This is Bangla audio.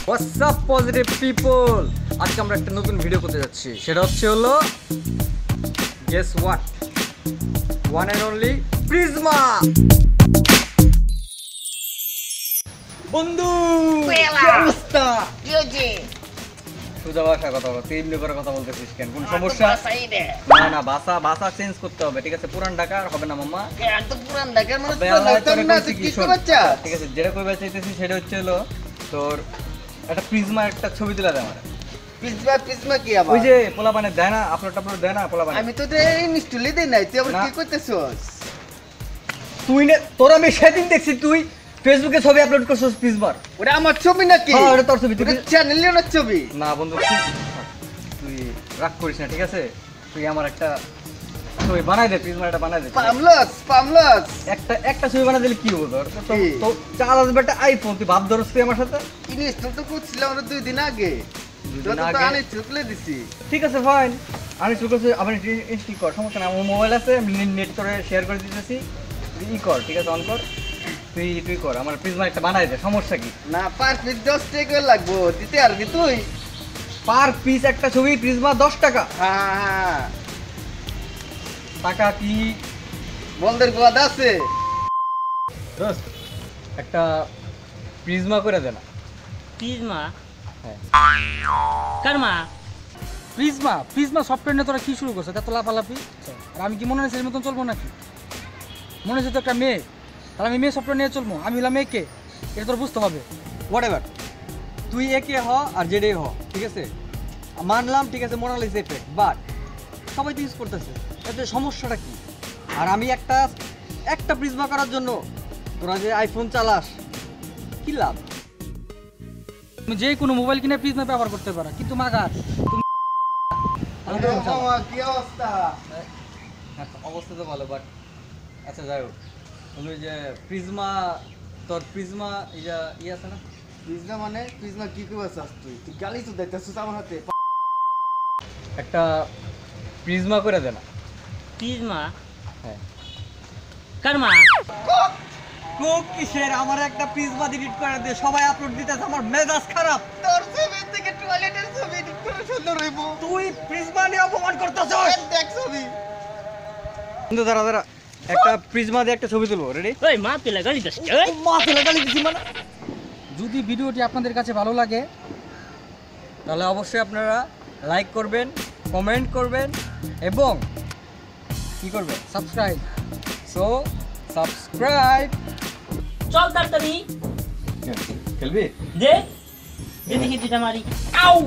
What's up positive people? আজকে আমরা একটা নতুন ভিডিও করতে যাচ্ছি। সেটা হলো guess what? One and only Prisma. বন্ধু কি অবস্থা? কি হচ্ছে? সুজা ভাষা কথা বল, তুই এমনি করে কথা বলতেছিস কেন? কোন সমস্যা? না না, ভাষা চেঞ্জ করতে হবে, ঠিক আছে? পুরান ঢাকা আর হবে না মামা। কেন তো পুরান ঢাকার মানুষ তো দেখতাম না, তুই কি করছিস? ঠিক আছে, যেটা কইবা চাইতেছি সেটা হলো তোর একটা প্রিজমা একটা ছবি তুলে দে আমার। প্রিজমা কি আবার? ওই যে পোলা বানে দেয় না, আপলোড দেয় না পোলা বানে। আমি তো ইনস্টলই দেই নাই, তুই আবার কি করতেছস? তুই না, তোর আমি সেদিন দেখছি তুই ফেসবুকে ছবি আপলোড করছিস প্রিজমার। ওটা আমার ছবি নাকি? হ্যাঁ, ওটা তোর ছবি। তুই চ্যানেলের না ছবি? না বন্ধু, তুই রাগ করিস না, ঠিক আছে? তুই আমার একটা ছবি বানাই দে, প্রিজমার একটা বানাই দে। পামলস একটা ছবি বানাই দিলে কি হবে? তোর তো চাল আসবে একটা আইফোন, তুই ভাব ধরছ তুই আমার সাথে। ইনস্টল তো করছিলাম আমরা 2 দিন আগে। তো আনি চুকলে দিছি। ঠিক আছে ফাইন, আমি চুকলে আবার ইনস্টল কর, সমস্যা না। আমার মোবাইল আছে, আমি নেট করে শেয়ার করে দিতেছি, তুই কর, ঠিক আছে? অন কর, তুই কর, আমার প্রিজমা একটা বানাই দে, সমস্যা কি? না, পার পিস 10 টাকা লাগবো দিতে, আর কি তুই পার পিস একটা ছবি প্রিজমা 10 টাকা? হ্যাঁ টাকা কি বন্ধের গোয়াদ আছে? দোস্ত একটা প্রিজমা করে দে না। প্রিজমা? হ্যাঁ। কারমা প্রিজমা সফটওয়্যার নিয়ে তোরা কি শুরু করছো? এত লাফালাফি। আর আমি কি মনে হচ্ছে এর মতন চলবো নাকি? মনে হচ্ছে তো একটা মেয়ে, আর আমি মেয়ে সফটওয়্যার নিয়ে চলবো? আমি হলাম মেয়েকে, এটা তোর বুঝতে হবে। হোয়াট এভার, তুই একে হ আর জেডে হ, ঠিক আছে? মানলাম, ঠিক আছে, মোনালিসা এফেক্ট, বাট সবাই তো ইউজ করতেছে, এতে সমস্যাটা কি? আর আমি একটা প্রিজমা করার জন্য তোরা যে আইফোন চালাস, কি লাভ? তুমি যে কোনো মোবাইল কিনে প্রিজমা ব্যবহার করতে পারো, কিন্তু মাগার তুমি কি অবস্থা? অবস্থা তো ভালো, বাট আচ্ছা যাই হোক, তুমি যে প্রিজমা, তোর প্রিজমা ই আছে না? প্রিজমা মানে প্রিজমা কি করছিস তুই? তুই গালি তো দেখতেছিস আমার হাতে। একটা প্রিজমা করে দে না। প্রিজমা? হ্যাঁ। কারমা? কোক কিসের? আমার একটা প্রিজমা ডিলিট করে দে, সবাই আপলোড দিতেছে, আমার মেজাজ খারাপ। তোর ছবি থেকে টয়লেটের ছবি এডিট করে সুন্দর হইব। তুই প্রিজমা নিয়ে অপমান করতেছস। দেখ ছবি। বন্ধু দাঁড়া, একটা প্রিজমা দিয়ে একটা ছবি তুলবো, রেডি? ওই মা তুই লাগালি দিস। মা তুলে গালি দিছি মানে? যদি ভিডিওটি আপনাদের কাছে ভালো লাগে তাহলে অবশ্যই আপনারা লাইক করবেন, কমেন্ট করবেন এবং কি করবেন? সাবস্ক্রাইব। So subscribe. চল তাড়াতাড়ি খেলবি? দে দেখি দুটা মারি। আউ